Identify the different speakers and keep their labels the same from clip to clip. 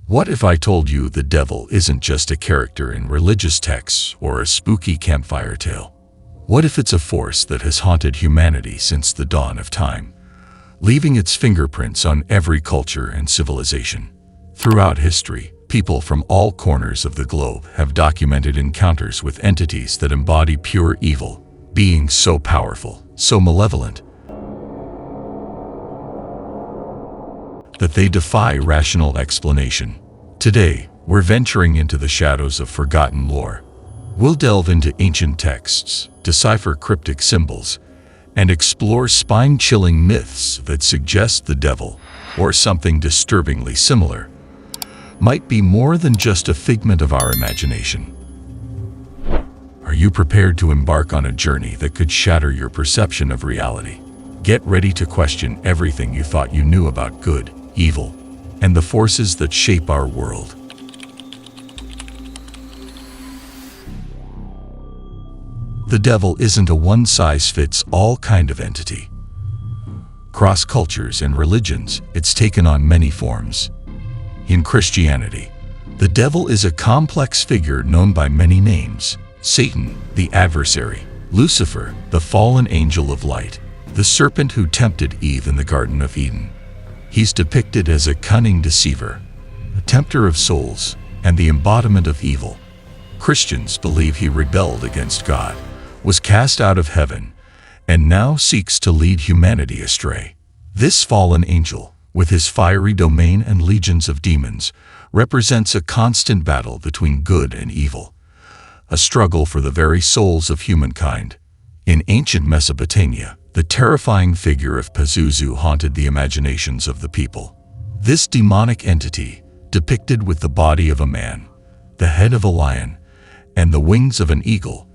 Speaker 1: What if I told you the devil isn't just a character in religious texts or a spooky campfire tale? What if it's a force that has haunted humanity since the dawn of time, leaving its fingerprints on every culture and civilization? Throughout history, people from all corners of the globe have documented encounters with entities that embody pure evil, beings so powerful, so malevolent, that they defy rational explanation. Today, we're venturing into the shadows of forgotten lore. We'll delve into ancient texts, decipher cryptic symbols, and explore spine-chilling myths that suggest the devil, or something disturbingly similar, might be more than just a figment of our imagination. Are you prepared to embark on a journey that could shatter your perception of reality? Get ready to question everything you thought you knew about good, evil, and the forces that shape our world. The devil isn't a one-size-fits-all kind of entity. Across cultures and religions, it's taken on many forms. In Christianity, the devil is a complex figure known by many names: Satan, the adversary; Lucifer, the fallen angel of light; the serpent who tempted Eve in the Garden of Eden. He's depicted as a cunning deceiver, a tempter of souls, and the embodiment of evil. Christians believe he rebelled against God, was cast out of heaven, and now seeks to lead humanity astray. This fallen angel, with his fiery domain and legions of demons, represents a constant battle between good and evil, a struggle for the very souls of humankind. In ancient Mesopotamia, the terrifying figure of Pazuzu haunted the imaginations of the people. This demonic entity, depicted with the body of a man, the head of a lion, and the wings of an eagle,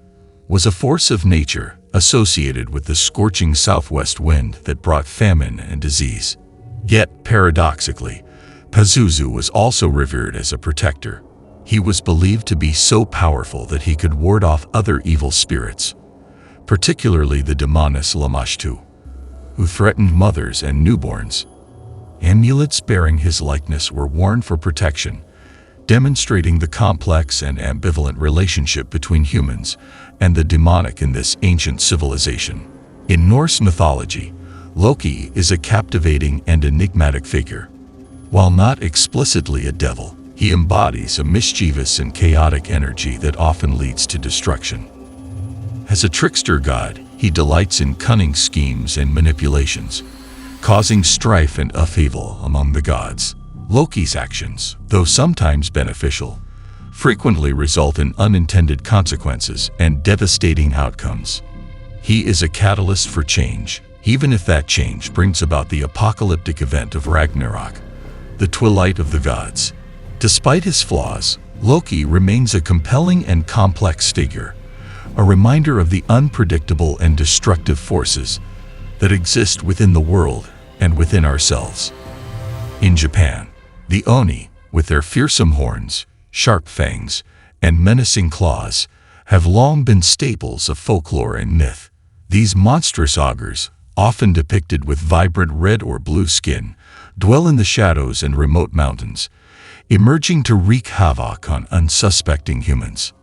Speaker 1: was a force of nature associated with the scorching southwest wind that brought famine and disease. Yet, paradoxically, Pazuzu was also revered as a protector. He was believed to be so powerful that he could ward off other evil spirits, particularly the demoness Lamashtu, who threatened mothers and newborns. Amulets bearing his likeness were worn for protection, demonstrating the complex and ambivalent relationship between humans and the demonic in this ancient civilization. In Norse mythology, Loki is a captivating and enigmatic figure. While not explicitly a devil, he embodies a mischievous and chaotic energy that often leads to destruction. As a trickster god, he delights in cunning schemes and manipulations, causing strife and upheaval among the gods. Loki's actions, though sometimes beneficial, frequently result in unintended consequences and devastating outcomes. He is a catalyst for change, even if that change brings about the apocalyptic event of Ragnarok, the twilight of the gods. Despite his flaws, Loki remains a compelling and complex figure, a reminder of the unpredictable and destructive forces that exist within the world and within ourselves. In Japan, the Oni, with their fearsome horns, sharp fangs, and menacing claws, have long been staples of folklore and myth. These monstrous ogres, often depicted with vibrant red or blue skin, dwell in the shadows and remote mountains, emerging to wreak havoc on unsuspecting humans.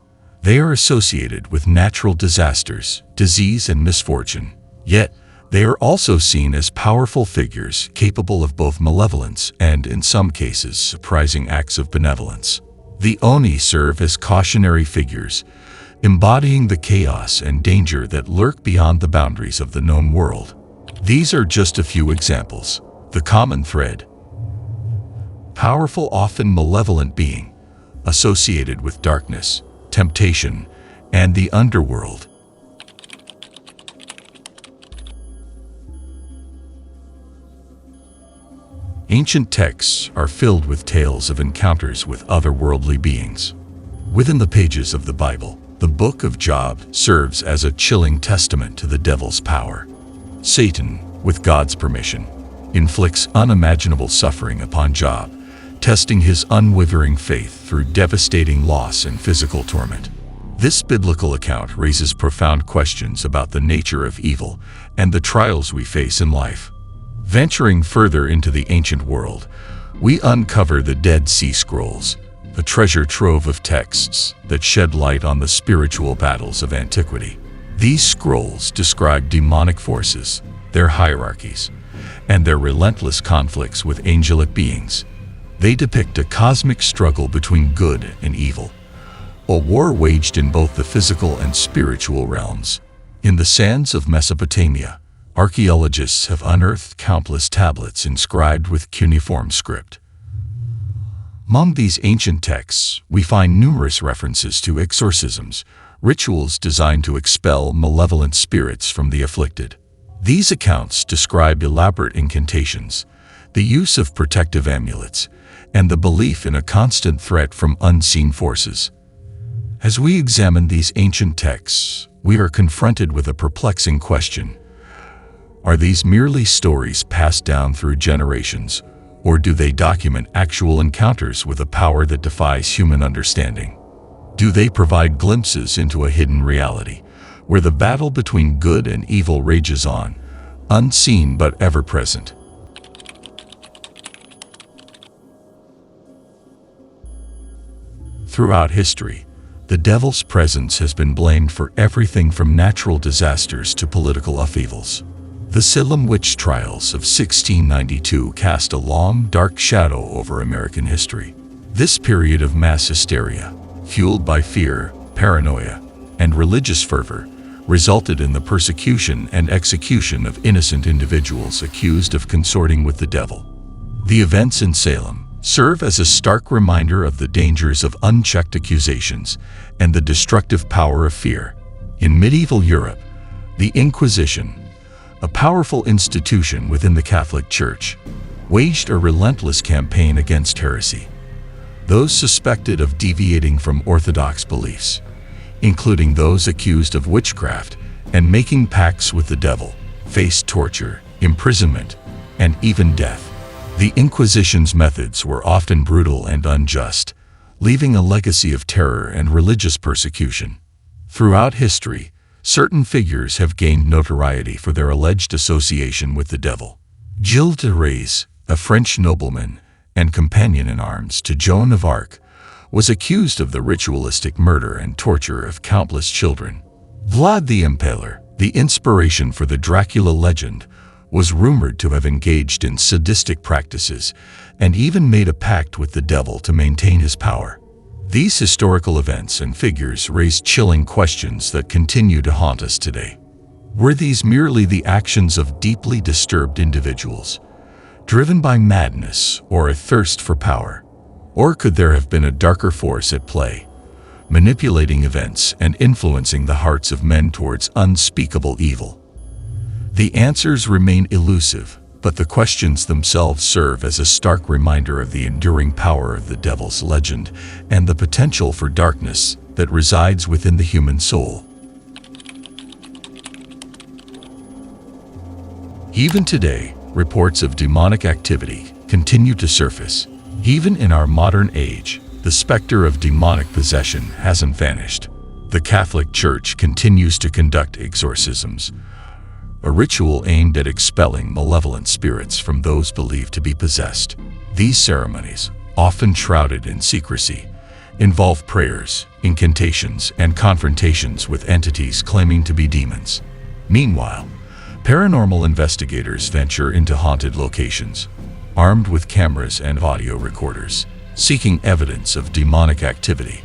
Speaker 1: They are associated with natural disasters, disease, and misfortune. Yet, they are also seen as powerful figures capable of both malevolence and, in some cases, surprising acts of benevolence. The Oni serve as cautionary figures, embodying the chaos and danger that lurk beyond the boundaries of the known world. These are just a few examples. The common thread: powerful, often malevolent being, associated with darkness, temptation, and the underworld. Ancient texts are filled with tales of encounters with otherworldly beings. Within the pages of the Bible, the Book of Job serves as a chilling testament to the devil's power. Satan, with God's permission, inflicts unimaginable suffering upon Job, testing his unwavering faith through devastating loss and physical torment. This biblical account raises profound questions about the nature of evil and the trials we face in life. Venturing further into the ancient world, We uncover the Dead Sea Scrolls, a treasure trove of texts that shed light on the spiritual battles of antiquity. These scrolls describe demonic forces, their hierarchies, and their relentless conflicts with angelic beings. They depict a cosmic struggle between good and evil, a war waged in both the physical and spiritual realms. In the sands of Mesopotamia, archaeologists have unearthed countless tablets inscribed with cuneiform script. Among these ancient texts, we find numerous references to exorcisms, rituals designed to expel malevolent spirits from the afflicted. These accounts describe elaborate incantations, the use of protective amulets, and the belief in a constant threat from unseen forces. As we examine these ancient texts, we are confronted with a perplexing question. Are these merely stories passed down through generations, or do they document actual encounters with a power that defies human understanding? Do they provide glimpses into a hidden reality, where the battle between good and evil rages on, unseen but ever present? Throughout history, the devil's presence has been blamed for everything from natural disasters to political upheavals. The Salem witch trials of 1692 cast a long, dark shadow over American history. This period of mass hysteria, fueled by fear, paranoia, and religious fervor, resulted in the persecution and execution of innocent individuals accused of consorting with the devil. The events in Salem serve as a stark reminder of the dangers of unchecked accusations and the destructive power of fear. In medieval Europe, the Inquisition, a powerful institution within the Catholic Church, waged a relentless campaign against heresy. Those suspected of deviating from orthodox beliefs, including those accused of witchcraft and making pacts with the devil, faced torture, imprisonment, and even death. The Inquisition's methods were often brutal and unjust, leaving a legacy of terror and religious persecution. Throughout history, certain figures have gained notoriety for their alleged association with the devil. Gilles de Rais, a French nobleman and companion in arms to Joan of Arc, was accused of the ritualistic murder and torture of countless children. Vlad the Impaler, the inspiration for the Dracula legend, was rumored to have engaged in sadistic practices and even made a pact with the devil to maintain his power. These historical events and figures raise chilling questions that continue to haunt us today. Were these merely the actions of deeply disturbed individuals, driven by madness or a thirst for power? Or could there have been a darker force at play, manipulating events and influencing the hearts of men towards unspeakable evil? The answers remain elusive, but the questions themselves serve as a stark reminder of the enduring power of the devil's legend and the potential for darkness that resides within the human soul. Even today, reports of demonic activity continue to surface. Even in our modern age, the specter of demonic possession hasn't vanished. The Catholic Church continues to conduct exorcisms, a ritual aimed at expelling malevolent spirits from those believed to be possessed. These ceremonies, often shrouded in secrecy, involve prayers, incantations, and confrontations with entities claiming to be demons. Meanwhile, paranormal investigators venture into haunted locations, armed with cameras and audio recorders, seeking evidence of demonic activity.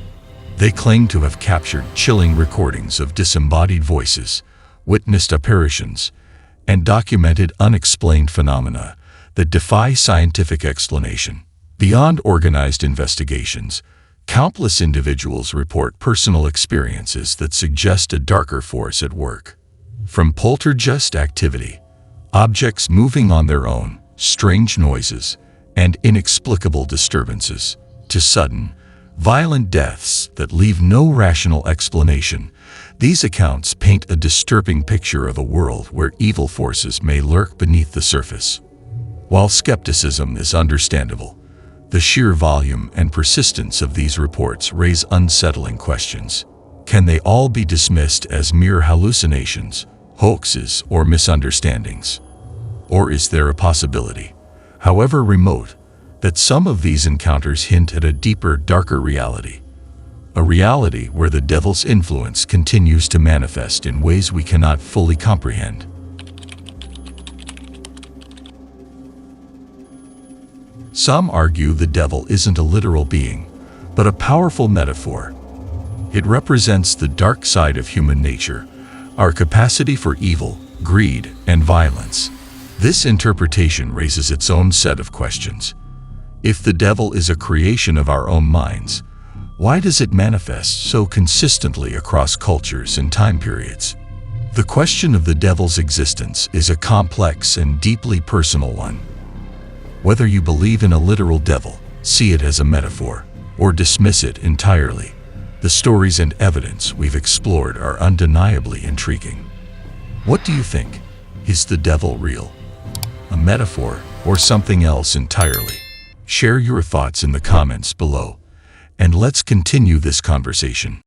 Speaker 1: They claim to have captured chilling recordings of disembodied voices, witnessed apparitions, and documented unexplained phenomena that defy scientific explanation. Beyond organized investigations, countless individuals report personal experiences that suggest a darker force at work. From poltergeist activity, objects moving on their own, strange noises, and inexplicable disturbances, to sudden, violent deaths that leave no rational explanation, these accounts paint a disturbing picture of a world where evil forces may lurk beneath the surface. While skepticism is understandable, the sheer volume and persistence of these reports raise unsettling questions. Can they all be dismissed as mere hallucinations, hoaxes, or misunderstandings? Or is there a possibility, however remote, that some of these encounters hint at a deeper, darker reality. A reality where the devil's influence continues to manifest in ways we cannot fully comprehend. Some argue the devil isn't a literal being, but a powerful metaphor. It represents the dark side of human nature, our capacity for evil, greed, and violence. This interpretation raises its own set of questions. If the devil is a creation of our own minds, why does it manifest so consistently across cultures and time periods? The question of the devil's existence is a complex and deeply personal one. Whether you believe in a literal devil, see it as a metaphor, or dismiss it entirely, the stories and evidence we've explored are undeniably intriguing. What do you think? Is the devil real? A metaphor, or something else entirely? Share your thoughts in the comments below, and let's continue this conversation.